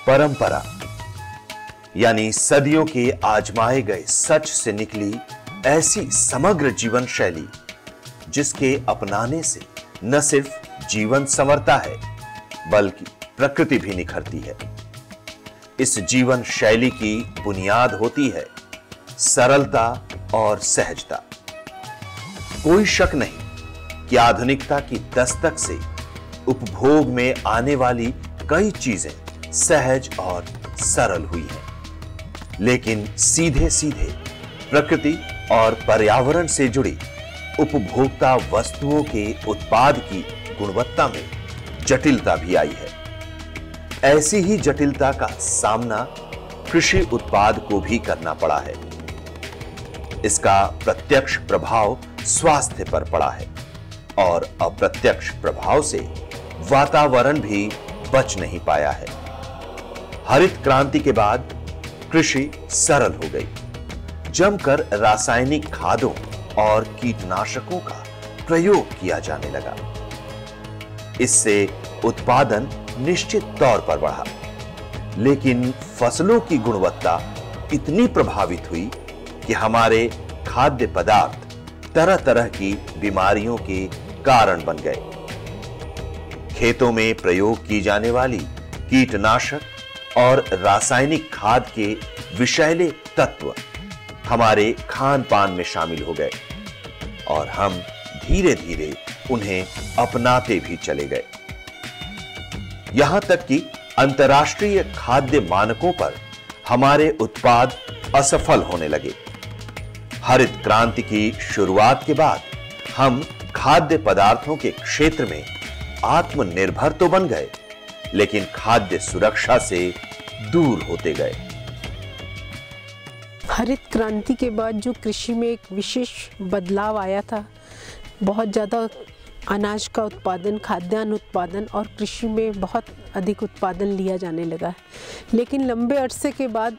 परंपरा यानी सदियों के आजमाए गए सच से निकली ऐसी समग्र जीवन शैली जिसके अपनाने से न सिर्फ जीवन संवरता है बल्कि प्रकृति भी निखरती है। इस जीवन शैली की बुनियाद होती है सरलता और सहजता। कोई शक नहीं कि आधुनिकता की दस्तक से उपभोग में आने वाली कई चीजें सहज और सरल हुई हैं, लेकिन सीधे सीधे प्रकृति और पर्यावरण से जुड़ी उपभोक्ता वस्तुओं के उत्पाद की गुणवत्ता में जटिलता भी आई है। ऐसी ही जटिलता का सामना कृषि उत्पाद को भी करना पड़ा है। इसका प्रत्यक्ष प्रभाव स्वास्थ्य पर पड़ा है और अप्रत्यक्ष प्रभाव से वातावरण भी बच नहीं पाया है। हरित क्रांति के बाद कृषि सरल हो गई, जमकर रासायनिक खादों और कीटनाशकों का प्रयोग किया जाने लगा। इससे उत्पादन निश्चित तौर पर बढ़ा, लेकिन फसलों की गुणवत्ता इतनी प्रभावित हुई कि हमारे खाद्य पदार्थ तरह तरह की बीमारियों के कारण बन गए। खेतों में प्रयोग की जाने वाली कीटनाशक और रासायनिक खाद के विषैले तत्व हमारे खान पान में शामिल हो गए और हम धीरे धीरे उन्हें अपनाते भी चले गए। यहां तक कि अंतर्राष्ट्रीय खाद्य मानकों पर हमारे उत्पाद असफल होने लगे। हरित क्रांति की शुरुआत के बाद हम खाद्य पदार्थों के क्षेत्र में आत्मनिर्भर तो बन गए, लेकिन खाद्य सुरक्षा से दूर होते गए। हरित क्रांति के बाद जो कृषि में एक विशेष बदलाव आया था, बहुत ज़्यादा अनाज का उत्पादन, खाद्यान्न उत्पादन और कृषि में बहुत अधिक उत्पादन लिया जाने लगा। लेकिन लंबे अरसे के बाद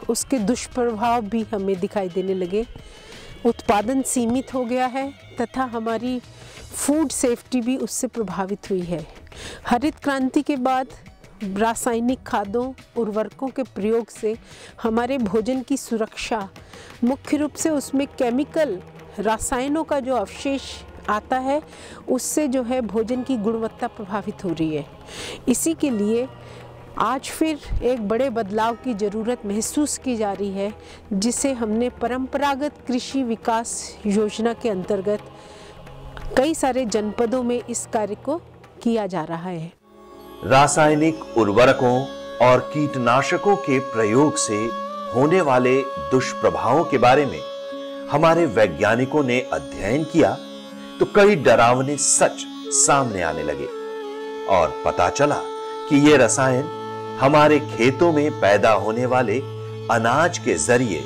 उसके दुष्प्रभाव भी हमें दिखाई देने लगे। उत्पादन सीमित हो गया है तथा हमारी फूड सेफ्टी भी उससे प्रभावित हुई है। हरित क्रांति के बाद रासायनिक खादों, उर्वरकों के प्रयोग से हमारे भोजन की सुरक्षा, मुख्य रूप से उसमें केमिकल रसायनों का जो अवशेष आता है, उससे जो है भोजन की गुणवत्ता प्रभावित हो रही है। इसी के लिए आज फिर एक बड़े बदलाव की ज़रूरत महसूस की जा रही है, जिसे हमने परंपरागत कृषि विकास योजना के अंतर्गत कई सारे जनपदों में इस कार्य को किया जा रहा है। रासायनिक उर्वरकों और कीटनाशकों के प्रयोग से होने वाले दुष्प्रभावों के बारे में हमारे वैज्ञानिकों ने अध्ययन किया तो कई डरावने सच सामने आने लगे और पता चला कि ये रसायन हमारे खेतों में पैदा होने वाले अनाज के जरिए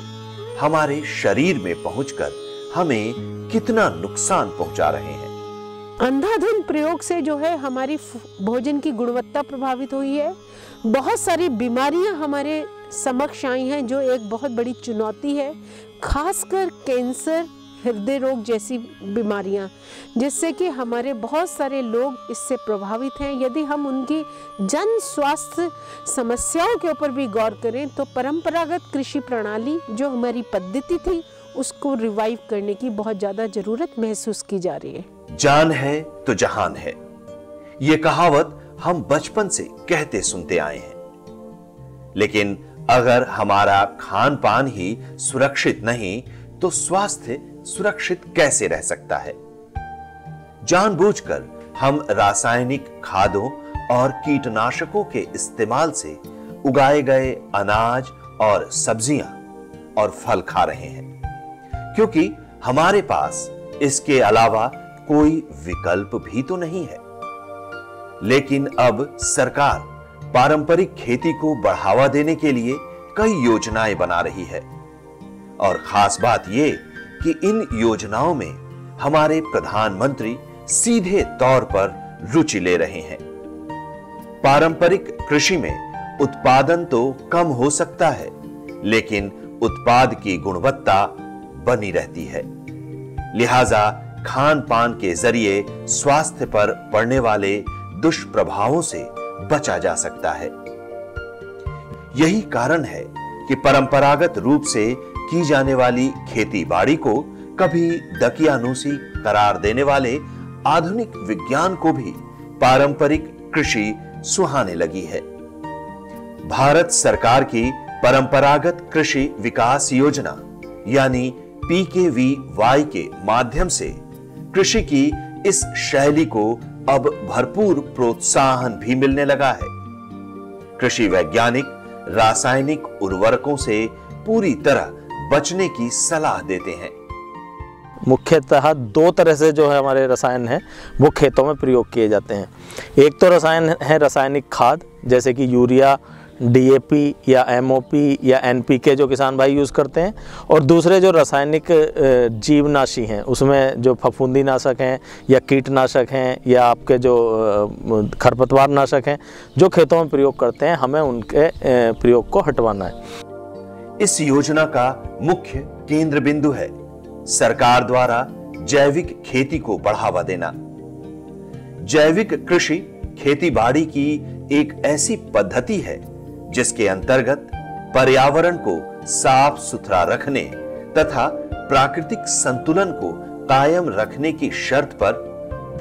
हमारे शरीर में पहुंचकर हमें कितना नुकसान पहुंचा रहे हैं। अंधाधुंध प्रयोग से जो है हमारी भोजन की गुणवत्ता प्रभावित हुई है। बहुत सारी बीमारियां हमारे समक्ष आई हैं, जो एक बहुत बड़ी चुनौती है, खासकर कैंसर, हृदय रोग जैसी बीमारियां, जिससे कि हमारे बहुत सारे लोग इससे प्रभावित हैं। यदि हम उनकी जन स्वास्थ्य समस्याओं के ऊपर भी गौर करें तो परंपरागत कृषि प्रणाली जो हमारी पद्धति थी, उसको रिवाइव करने की बहुत ज़्यादा ज़रूरत महसूस की जा रही है। जान है तो जहान है, ये कहावत हम बचपन से कहते सुनते आए हैं, लेकिन अगर हमारा खान पान ही सुरक्षित नहीं तो स्वास्थ्य सुरक्षित कैसे रह सकता है। जानबूझकर हम रासायनिक खादों और कीटनाशकों के इस्तेमाल से उगाए गए अनाज और सब्जियां और फल खा रहे हैं, क्योंकि हमारे पास इसके अलावा कोई विकल्प भी तो नहीं है। लेकिन अब सरकार पारंपरिक खेती को बढ़ावा देने के लिए कई योजनाएं बना रही है और खास बात यह कि इन योजनाओं में हमारे प्रधानमंत्री सीधे तौर पर रुचि ले रहे हैं। पारंपरिक कृषि में उत्पादन तो कम हो सकता है, लेकिन उत्पाद की गुणवत्ता बनी रहती है। लिहाजा खान पान के जरिए स्वास्थ्य पर पड़ने वाले दुष्प्रभावों से बचा जा सकता है। यही कारण है कि परंपरागत रूप से की जाने वाली खेती बाड़ी को कभी दकियानूसी करार देने वाले आधुनिक विज्ञान को भी पारंपरिक कृषि सुहाने लगी है। भारत सरकार की परंपरागत कृषि विकास योजना यानी PKVY के माध्यम से कृषि की इस शैली को अब भरपूर प्रोत्साहन भी मिलने लगा है। कृषि वैज्ञानिक रासायनिक उर्वरकों से पूरी तरह बचने की सलाह देते हैं। मुख्यतः दो तरह से जो है हमारे रसायन हैं वो खेतों में प्रयोग किए जाते हैं। एक तो रसायन है रासायनिक खाद, जैसे कि यूरिया, DAP या MOP या NPK जो किसान भाई यूज़ करते हैं, और दूसरे जो रासायनिक जीवनाशी हैं उसमें जो फफूंदी नाशक हैं या कीटनाशक हैं या आपके जो खरपतवार नाशक हैं जो खेतों में प्रयोग करते हैं, हमें उनके प्रयोग को हटवाना है। इस योजना का मुख्य केंद्र बिंदु है सरकार द्वारा जैविक खेती को बढ़ावा देना। जैविक कृषि खेती बाड़ी की एक ऐसी पद्धति है जिसके अंतर्गत पर्यावरण को साफ सुथरा रखने तथा प्राकृतिक संतुलन को कायम रखने की शर्त पर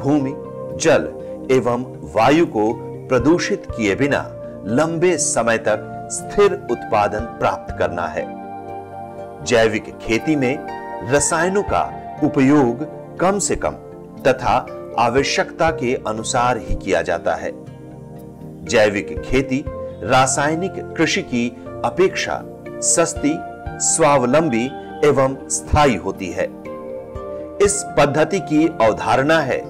भूमि, जल एवं वायु को प्रदूषित किए बिना लंबे समय तक स्थिर उत्पादन प्राप्त करना है। जैविक खेती में रसायनों का उपयोग कम से कम तथा आवश्यकता के अनुसार ही किया जाता है। जैविक खेती रासायनिक कृषि की अपेक्षा सस्ती, स्वावलंबी एवं स्थायी होती है। इस पद्धति की अवधारणा है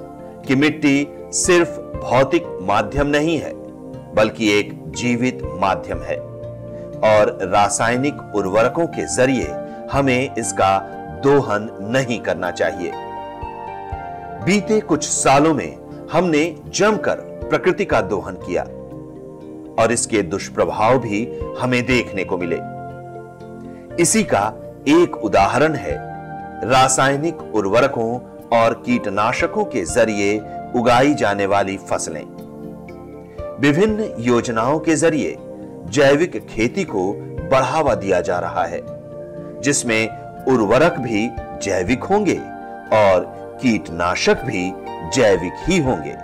कि मिट्टी सिर्फ भौतिक माध्यम नहीं है बल्कि एक जीवित माध्यम है और रासायनिक उर्वरकों के जरिए हमें इसका दोहन नहीं करना चाहिए। बीते कुछ सालों में हमने जमकर प्रकृति का दोहन किया और इसके दुष्प्रभाव भी हमें देखने को मिले। इसी का एक उदाहरण है रासायनिक उर्वरकों और कीटनाशकों के जरिए उगाई जाने वाली फसलें। विभिन्न योजनाओं के जरिए जैविक खेती को बढ़ावा दिया जा रहा है, जिसमें उर्वरक भी जैविक होंगे और कीटनाशक भी जैविक ही होंगे।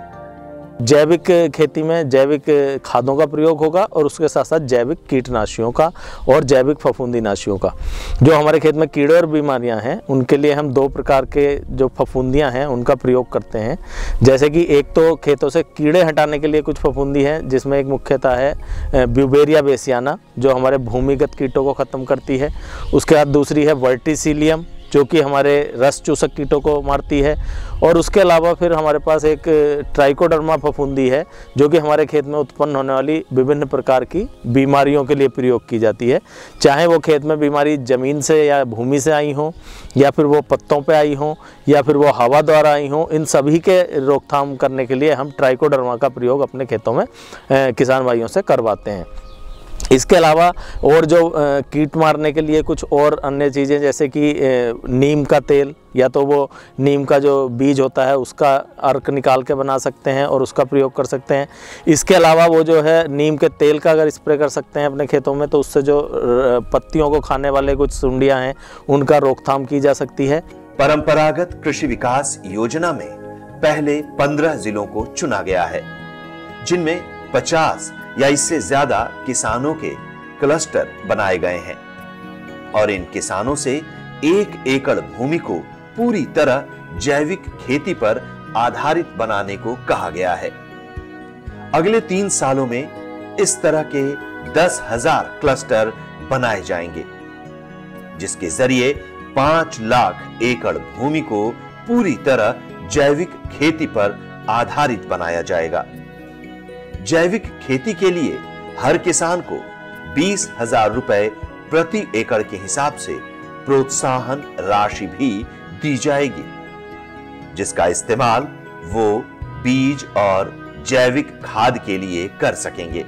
जैविक खेती में जैविक खादों का प्रयोग होगा और उसके साथ साथ जैविक कीटनाशियों का और जैविक फफूंदीनाशियों का। जो हमारे खेत में कीड़े और बीमारियां हैं उनके लिए हम दो प्रकार के जो फफूंदियां हैं उनका प्रयोग करते हैं। जैसे कि एक तो खेतों से कीड़े हटाने के लिए कुछ फफूंदी है, जिसमें एक मुख्यतः है ब्यूवेरिया बेसियाना जो हमारे भूमिगत कीटों को ख़त्म करती है। उसके बाद दूसरी है वर्टिसिलियम जो कि हमारे रस चूसक कीटों को मारती है, और उसके अलावा फिर हमारे पास एक ट्राइकोडर्मा फफूंदी है जो कि हमारे खेत में उत्पन्न होने वाली विभिन्न प्रकार की बीमारियों के लिए प्रयोग की जाती है। चाहे वो खेत में बीमारी ज़मीन से या भूमि से आई हो या फिर वो पत्तों पे आई हो या फिर वो हवा द्वारा आई हो, इन सभी के रोकथाम करने के लिए हम ट्राइकोडर्मा का प्रयोग अपने खेतों में किसान भाइयों से करवाते हैं। इसके अलावा और जो कीट मारने के लिए कुछ और अन्य चीज़ें जैसे कि नीम का तेल या तो वो नीम का जो बीज होता है उसका अर्क निकाल के बना सकते हैं और उसका प्रयोग कर सकते हैं। इसके अलावा वो जो है नीम के तेल का अगर स्प्रे कर सकते हैं अपने खेतों में तो उससे जो पत्तियों को खाने वाले कुछ सुंडियाँ हैं उनका रोकथाम की जा सकती है। परंपरागत कृषि विकास योजना में पहले 15 जिलों को चुना गया है, जिनमें 50 या इससे ज्यादा किसानों के क्लस्टर बनाए गए हैं और इन किसानों से 1 एकड़ भूमि को पूरी तरह जैविक खेती पर आधारित बनाने को कहा गया है। अगले 3 सालों में इस तरह के 10,000 क्लस्टर बनाए जाएंगे, जिसके जरिए 5 लाख एकड़ भूमि को पूरी तरह जैविक खेती पर आधारित बनाया जाएगा। जैविक खेती के लिए हर किसान को 20,000 रुपए प्रति एकड़ के हिसाब से प्रोत्साहन राशि भी दी जाएगी, जिसका इस्तेमाल वो बीज और जैविक खाद के लिए कर सकेंगे।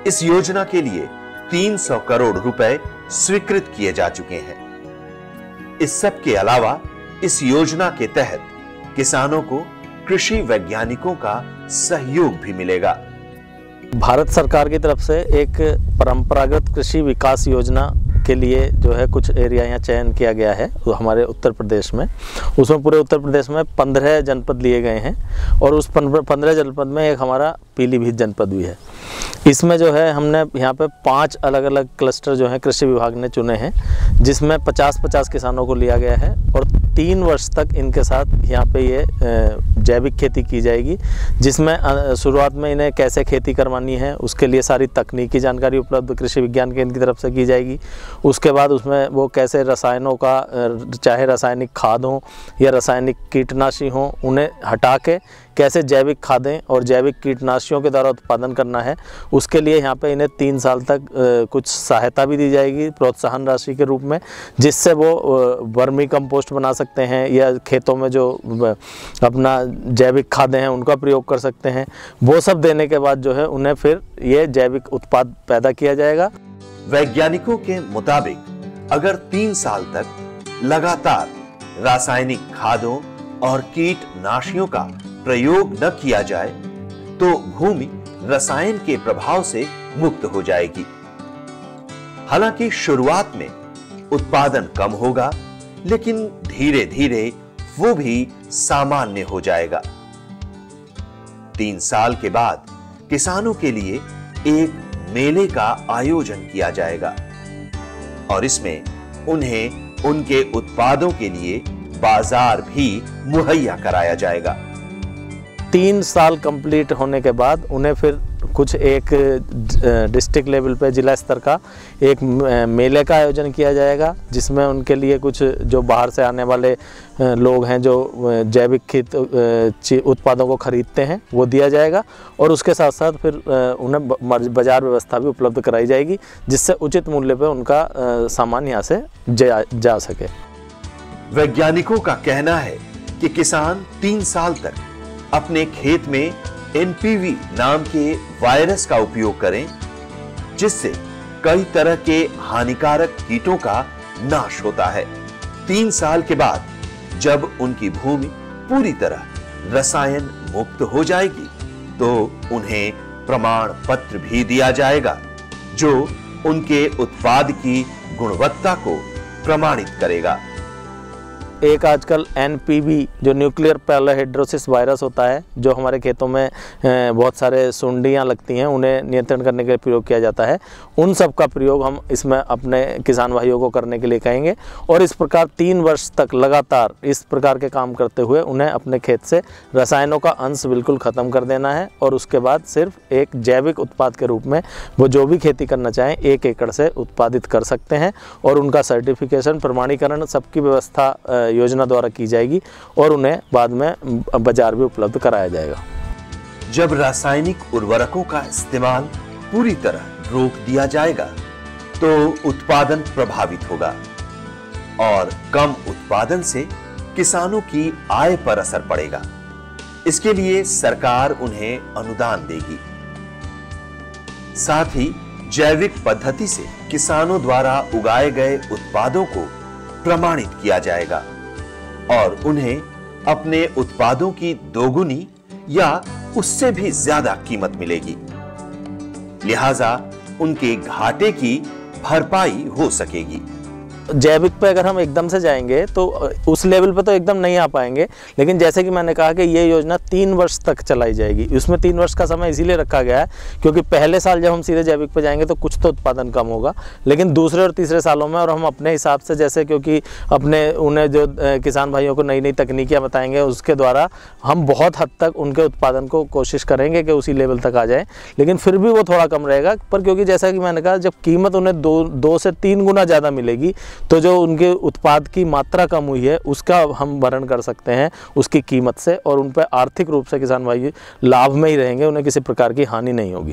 इस योजना के लिए 300 करोड़ रुपए स्वीकृत किए जा चुके हैं। इस सब के अलावा इस योजना के तहत किसानों को कृषि वैज्ञानिकों का सहयोग भी मिलेगा। भारत सरकार की तरफ से एक परंपरागत कृषि विकास योजना के लिए जो है कुछ एरिया यहाँ चयन किया गया है हमारे उत्तर प्रदेश में। उसमें पूरे उत्तर प्रदेश में 15 जनपद लिए गए हैं और उस 15 जनपद में एक हमारा पीलीभीत जनपद भी है। इसमें जो है हमने यहाँ पे 5 अलग अलग क्लस्टर जो हैं कृषि विभाग ने चुने हैं, जिसमें 50-50 किसानों को लिया गया है और 3 वर्ष तक इनके साथ यहाँ पे ये जैविक खेती की जाएगी, जिसमें शुरुआत में इन्हें कैसे खेती करवानी है उसके लिए सारी तकनीकी जानकारी उपलब्ध कृषि विज्ञान केंद्र की तरफ से की जाएगी। उसके बाद उसमें वो कैसे रसायनों का, चाहे रासायनिक खाद हों या रासायनिक कीटनाशी हों, उन्हें हटा के कैसे जैविक खादें और जैविक कीटनाशियों के द्वारा उत्पादन करना है, उसके लिए यहाँ पे इन्हें 3 साल तक कुछ सहायता भी दी जाएगी प्रोत्साहन राशि के रूप में, जिससे वो वर्मी कंपोस्ट बना सकते हैं या खेतों में जो अपना जैविक खादें हैं उनका प्रयोग कर सकते हैं। वो सब देने के बाद जो है उन्हें फिर ये जैविक उत्पाद पैदा किया जाएगा। वैज्ञानिकों के मुताबिक अगर 3 साल तक लगातार रासायनिक खादों और कीटनाशियों का प्रयोग न किया जाए तो भूमि रसायन के प्रभाव से मुक्त हो जाएगी। हालांकि शुरुआत में उत्पादन कम होगा, लेकिन धीरे धीरे वो भी सामान्य हो जाएगा। 3 साल के बाद किसानों के लिए एक मेले का आयोजन किया जाएगा और इसमें उन्हें उनके उत्पादों के लिए बाजार भी मुहैया कराया जाएगा। 3 साल कंप्लीट होने के बाद उन्हें फिर कुछ एक डिस्ट्रिक्ट लेवल पे जिला स्तर का एक मेले का आयोजन किया जाएगा, जिसमें उनके लिए कुछ जो बाहर से आने वाले लोग हैं जो जैविक खेत उत्पादों को खरीदते हैं वो दिया जाएगा और उसके साथ साथ फिर उन्हें बाजार व्यवस्था भी उपलब्ध कराई जाएगी, जिससे उचित मूल्य पे उनका सामान यहाँ से जा सके। वैज्ञानिकों का कहना है कि किसान 3 साल तक अपने खेत में NPV नाम के वायरस का उपयोग करें, जिससे कई तरह के हानिकारक कीटों का नाश होता है। 3 साल के बाद जब उनकी भूमि पूरी तरह रसायन मुक्त हो जाएगी तो उन्हें प्रमाण पत्र भी दिया जाएगा जो उनके उत्पाद की गुणवत्ता को प्रमाणित करेगा। एक आजकल NPV जो न्यूक्लियर पैराहाइड्रोसिस वायरस होता है, जो हमारे खेतों में बहुत सारे सुंडियाँ लगती हैं, उन्हें नियंत्रण करने के लिए प्रयोग किया जाता है। उन सब का प्रयोग हम इसमें अपने किसान भाइयों को करने के लिए कहेंगे और इस प्रकार 3 वर्ष तक लगातार इस प्रकार के काम करते हुए उन्हें अपने खेत से रसायनों का अंश बिल्कुल ख़त्म कर देना है और उसके बाद सिर्फ एक जैविक उत्पाद के रूप में वो जो भी खेती करना चाहें 1 एकड़ से उत्पादित कर सकते हैं और उनका सर्टिफिकेशन, प्रमाणीकरण सबकी व्यवस्था योजना द्वारा की जाएगी और उन्हें बाद में बाजार भी उपलब्ध कराया जाएगा। जब रासायनिक उर्वरकों का इस्तेमाल पूरी तरह रोक दिया जाएगा तो उत्पादन प्रभावित होगा और कम उत्पादन से किसानों की आय पर असर पड़ेगा। इसके लिए सरकार उन्हें अनुदान देगी। साथ ही जैविक पद्धति से किसानों द्वारा उगाए गए उत्पादों को प्रमाणित किया जाएगा और उन्हें अपने उत्पादों की 2 गुनी या उससे भी ज्यादा कीमत मिलेगी। लिहाजा उनके घाटे की भरपाई हो सकेगी। जैविक पे अगर हम एकदम से जाएंगे तो उस लेवल पे तो एकदम नहीं आ पाएंगे, लेकिन जैसे कि मैंने कहा कि ये योजना 3 वर्ष तक चलाई जाएगी। उसमें 3 वर्ष का समय इसीलिए रखा गया है क्योंकि पहले साल जब हम सीधे जैविक पे जाएंगे तो कुछ तो उत्पादन कम होगा, लेकिन दूसरे और तीसरे सालों में और हम अपने हिसाब से, जैसे क्योंकि अपने उन्हें जो किसान भाइयों को नई नई तकनीकियाँ बताएंगे उसके द्वारा हम बहुत हद तक उनके उत्पादन को कोशिश करेंगे कि उसी लेवल तक आ जाए, लेकिन फिर भी वो थोड़ा कम रहेगा। पर क्योंकि जैसा कि मैंने कहा, जब कीमत उन्हें 2 से 3 गुना ज़्यादा मिलेगी तो जो उनके उत्पाद की मात्रा कम हुई है उसका हम भरण कर सकते हैं उसकी कीमत से और उन पर आर्थिक रूप से किसान भाई लाभ में ही रहेंगे, उन्हें किसी प्रकार की हानि नहीं होगी।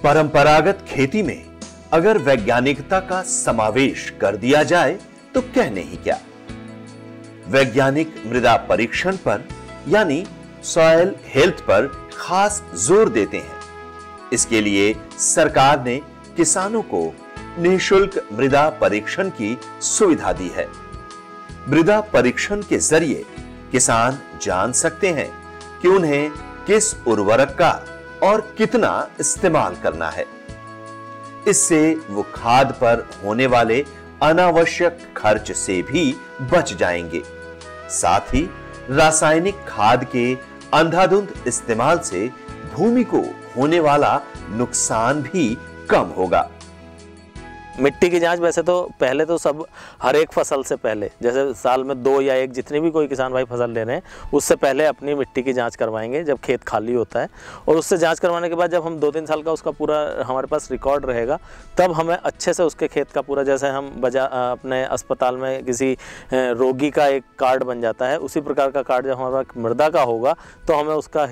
परंपरागत खेती में अगर वैज्ञानिकता का समावेश कर दिया जाए तो कहने ही क्या। वैज्ञानिक मृदा परीक्षण पर यानी सॉइल हेल्थ पर खास जोर देते हैं। इसके लिए सरकार ने किसानों को निःशुल्क मृदा परीक्षण की सुविधा दी है। मृदा परीक्षण के जरिए किसान जान सकते हैं कि उन्हें किस उर्वरक का और कितना इस्तेमाल करना है। इससे वो खाद पर होने वाले अनावश्यक खर्च से भी बच जाएंगे। साथ ही रासायनिक खाद के अंधाधुंध इस्तेमाल से भूमि को होने वाला नुकसान भी कम होगा। मिट्टी की जांच वैसे तो पहले तो सब हर एक फसल से पहले, जैसे साल में 2 या 1 जितनी भी कोई किसान भाई फसल ले रहे हैं, उससे पहले अपनी मिट्टी की जांच करवाएंगे जब खेत खाली होता है। और उससे जांच करवाने के बाद जब हम 2-3 साल का उसका पूरा हमारे पास रिकॉर्ड रहेगा, तब हमें अच्छे से उसके खेत का पूरा, जैसे हम अपने अस्पताल में किसी रोगी का एक कार्ड बन जाता है, उसी प्रकार का कार्ड जब हमारा मृदा का होगा तो हमें उसका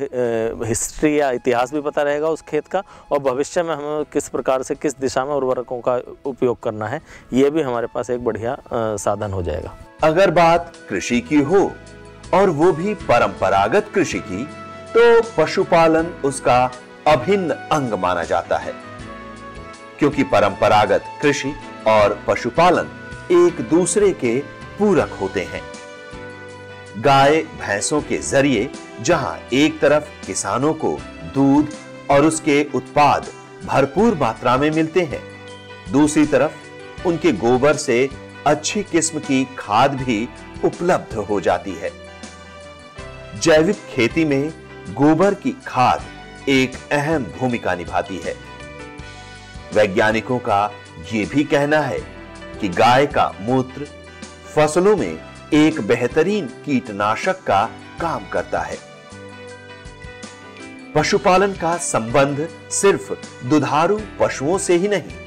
हिस्ट्री या इतिहास भी पता रहेगा उस खेत का, और भविष्य में हमें किस प्रकार से किस दिशा में उर्वरकों का उपयोग करना है, ये भी हमारे पास एक बढ़िया साधन हो जाएगा। अगर बात कृषि की हो और वो भी परंपरागत कृषि की, तो पशुपालन उसका अभिन्न अंग माना जाता है, क्योंकि परंपरागत कृषि और पशुपालन एक दूसरे के पूरक होते हैं। गाय भैंसों के जरिए जहां एक तरफ किसानों को दूध और उसके उत्पाद भरपूर मात्रा में मिलते हैं, दूसरी तरफ उनके गोबर से अच्छी किस्म की खाद भी उपलब्ध हो जाती है। जैविक खेती में गोबर की खाद एक अहम भूमिका निभाती है। वैज्ञानिकों का यह भी कहना है कि गाय का मूत्र फसलों में एक बेहतरीन कीटनाशक का काम करता है। पशुपालन का संबंध सिर्फ दुधारू पशुओं से ही नहीं,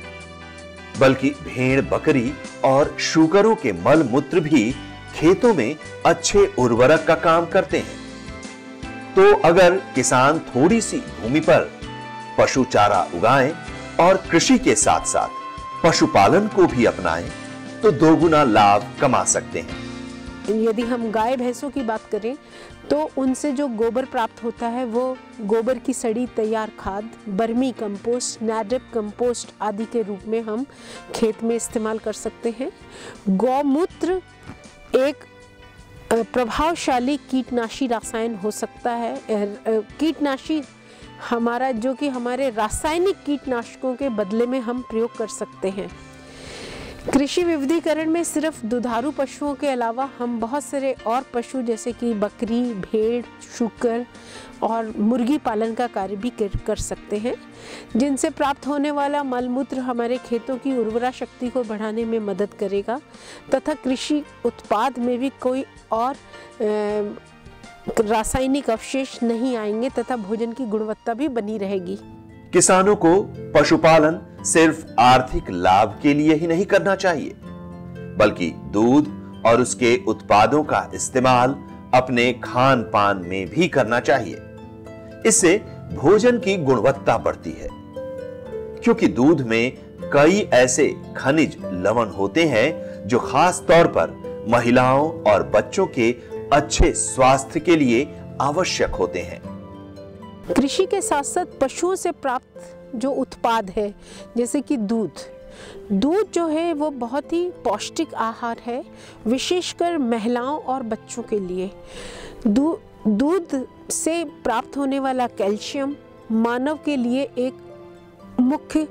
बल्कि भेड़, बकरी और शूकरों के मल मूत्र भी खेतों में अच्छे उर्वरक का काम करते हैं। तो अगर किसान थोड़ी सी भूमि पर पशु चारा उगाएं और कृषि के साथ साथ पशुपालन को भी अपनाएं, तो दोगुना लाभ कमा सकते हैं। यदि हम गाय भैंसों की बात करें तो उनसे जो गोबर प्राप्त होता है वो गोबर की सड़ी तैयार खाद, बर्मी कंपोस्ट, नैडप कंपोस्ट आदि के रूप में हम खेत में इस्तेमाल कर सकते हैं। गौमूत्र एक प्रभावशाली कीटनाशी रसायन हो सकता है। कीटनाशी हमारा जो कि हमारे रासायनिक कीटनाशकों के बदले में हम प्रयोग कर सकते हैं। कृषि विविधीकरण में सिर्फ दुधारू पशुओं के अलावा हम बहुत सारे और पशु जैसे कि बकरी, भेड़, शूकर और मुर्गी पालन का कार्य भी कर सकते हैं, जिनसे प्राप्त होने वाला मलमूत्र हमारे खेतों की उर्वरा शक्ति को बढ़ाने में मदद करेगा तथा कृषि उत्पाद में भी कोई और रासायनिक अवशेष नहीं आएंगे तथा भोजन की गुणवत्ता भी बनी रहेगी। किसानों को पशुपालन सिर्फ आर्थिक लाभ के लिए ही नहीं करना चाहिए, बल्कि दूध और उसके उत्पादों का इस्तेमाल अपने खान पान में भी करना चाहिए। इससे भोजन की गुणवत्ता बढ़ती है, क्योंकि दूध में कई ऐसे खनिज लवण होते हैं जो खास तौर पर महिलाओं और बच्चों के अच्छे स्वास्थ्य के लिए आवश्यक होते हैं। कृषि के साथ साथ पशुओं से प्राप्त जो उत्पाद है, जैसे कि दूध जो है वो बहुत ही पौष्टिक आहार है, विशेषकर महिलाओं और बच्चों के लिए। दूध से प्राप्त होने वाला कैल्शियम मानव के लिए एक मुख्य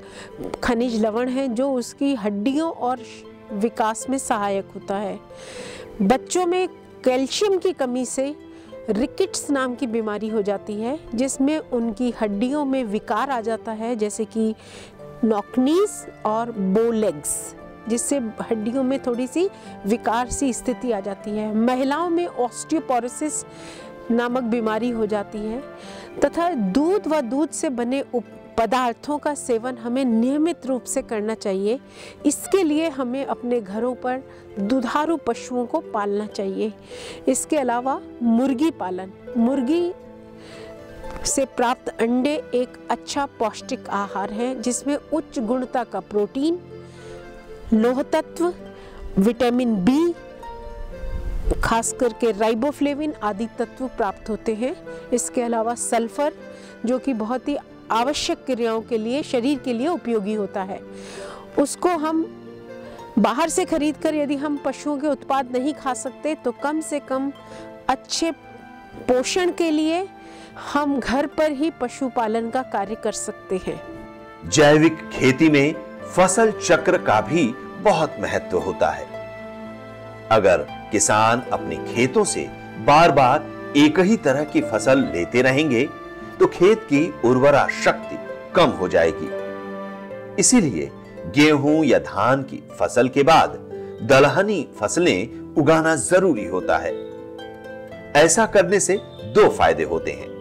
खनिज लवण है जो उसकी हड्डियों और विकास में सहायक होता है। बच्चों में कैल्शियम की कमी से रिकेट्स नाम की बीमारी हो जाती है, जिसमें उनकी हड्डियों में विकार आ जाता है, जैसे कि नॉकनीज और बो लेग्स, जिससे हड्डियों में थोड़ी सी विकार सी स्थिति आ जाती है। महिलाओं में ऑस्टियोपोरोसिस नामक बीमारी हो जाती है तथा दूध व दूध से बने पदार्थों का सेवन हमें नियमित रूप से करना चाहिए। इसके लिए हमें अपने घरों पर दुधारू पशुओं को पालना चाहिए। इसके अलावा मुर्गी पालन, मुर्गी से प्राप्त अंडे एक अच्छा पौष्टिक आहार है, जिसमें उच्च गुणता का प्रोटीन, लौह तत्व, विटामिन बी, खास करके राइबोफ्लेविन आदि तत्व प्राप्त होते हैं। इसके अलावा सल्फर, जो कि बहुत ही आवश्यक क्रियाओं के लिए शरीर के लिए उपयोगी होता है, उसको हम बाहर से खरीदकर यदि हम पशुओं के उत्पाद नहीं खा सकते तो कम से कम अच्छे पोषण के लिए हम घर पर ही पशुपालन का कार्य कर सकते हैं। जैविक खेती में फसल चक्र का भी बहुत महत्व होता है। अगर किसान अपने खेतों से बार बार एक ही तरह की फसल लेते रहेंगे तो खेत की उर्वरा शक्ति कम हो जाएगी। इसीलिए गेहूं या धान की फसल के बाद दलहनी फसलें उगाना जरूरी होता है। ऐसा करने से दो फायदे होते हैं।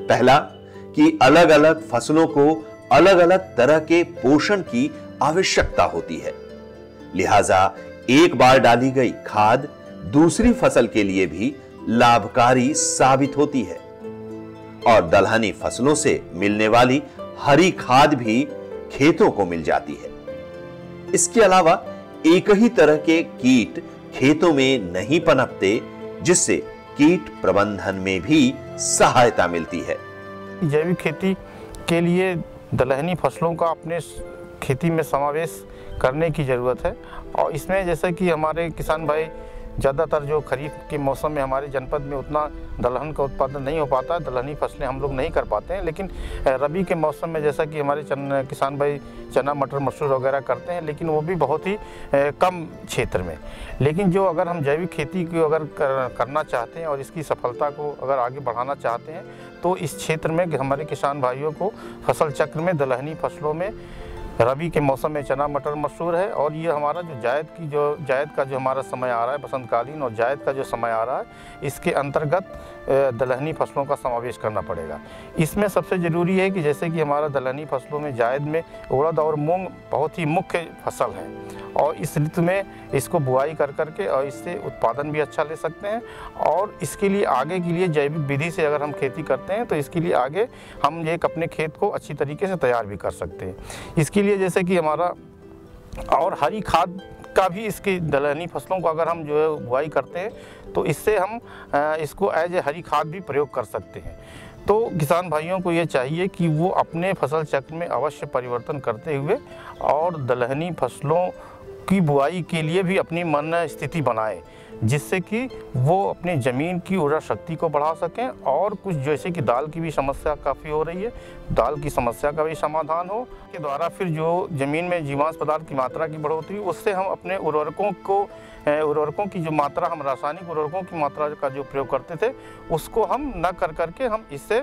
पहला कि अलग अलग फसलों को अलग अलग तरह के पोषण की आवश्यकता होती है, लिहाजा एक बार डाली गई खाद दूसरी फसल के लिए भी लाभकारी साबित होती है और दलहनी फसलों से मिलने वाली हरी खाद भी खेतों को मिल जाती है। इसके अलावा एक ही तरह के कीट खेतों में नहीं पनपते, जिससे कीट प्रबंधन में भी सहायता मिलती है। जैविक खेती के लिए दलहनी फसलों का अपने खेती में समावेश करने की ज़रूरत है और इसमें जैसे कि हमारे किसान भाई ज़्यादातर जो खरीफ के मौसम में हमारे जनपद में उतना दलहन का उत्पादन नहीं हो पाता, दलहनी फसलें हम लोग नहीं कर पाते हैं, लेकिन रबी के मौसम में जैसा कि हमारे किसान भाई चना मटर मसूर वगैरह करते हैं, लेकिन वो भी बहुत ही कम क्षेत्र में। लेकिन जो अगर हम जैविक खेती को अगर करना चाहते हैं और इसकी सफलता को अगर आगे बढ़ाना चाहते हैं तो इस क्षेत्र में हमारे किसान भाइयों को फसल चक्र में दलहनी फसलों में रबी के मौसम में चना मटर मसूर है और ये हमारा जो जायद का जो हमारा समय आ रहा है, बसंतकालीन और जायद का जो समय आ रहा है, इसके अंतर्गत दलहनी फसलों का समावेश करना पड़ेगा। इसमें सबसे ज़रूरी है कि जैसे कि हमारा दलहनी फसलों में जायद में उड़द और मूंग बहुत ही मुख्य फसल है और इस ऋतु में इसको बुआई कर करके और इससे उत्पादन भी अच्छा ले सकते हैं और इसके लिए आगे के लिए जैविक विधि से अगर हम खेती करते हैं तो इसके लिए आगे हम एक अपने खेत को अच्छी तरीके से तैयार भी कर सकते हैं। इसके लिए जैसे कि हमारा और हरी खाद का भी इसकी दलहनी फसलों को अगर हम जो है बुआई करते हैं तो इससे हम इसको एज ए हरी खाद भी प्रयोग कर सकते हैं। तो किसान भाइयों को ये चाहिए कि वो अपने फसल चक्र में अवश्य परिवर्तन करते हुए और दलहनी फसलों की बुआई के लिए भी अपनी मन स्थिति बनाए, जिससे कि वो अपनी ज़मीन की उर्वरा शक्ति को बढ़ा सकें और कुछ जैसे कि दाल की भी समस्या काफ़ी हो रही है, दाल की समस्या का भी समाधान हो के द्वारा फिर जो ज़मीन में जीवांश पदार्थ की मात्रा की बढ़ोतरी, उससे हम अपने उर्वरकों की जो मात्रा, हम रासायनिक उर्वरकों की मात्रा का जो प्रयोग करते थे उसको हम न कर करके हम इससे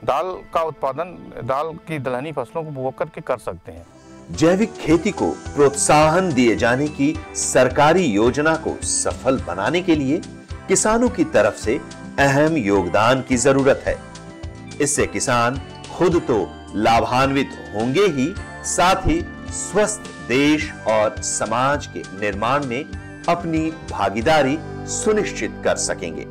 दाल का उत्पादन, दाल की दलहनी फसलों को बो करके कर सकते हैं। जैविक खेती को प्रोत्साहन दिए जाने की सरकारी योजना को सफल बनाने के लिए किसानों की तरफ से अहम योगदान की जरूरत है। इससे किसान खुद तो लाभान्वित होंगे ही, साथ ही स्वस्थ देश और समाज के निर्माण में अपनी भागीदारी सुनिश्चित कर सकेंगे।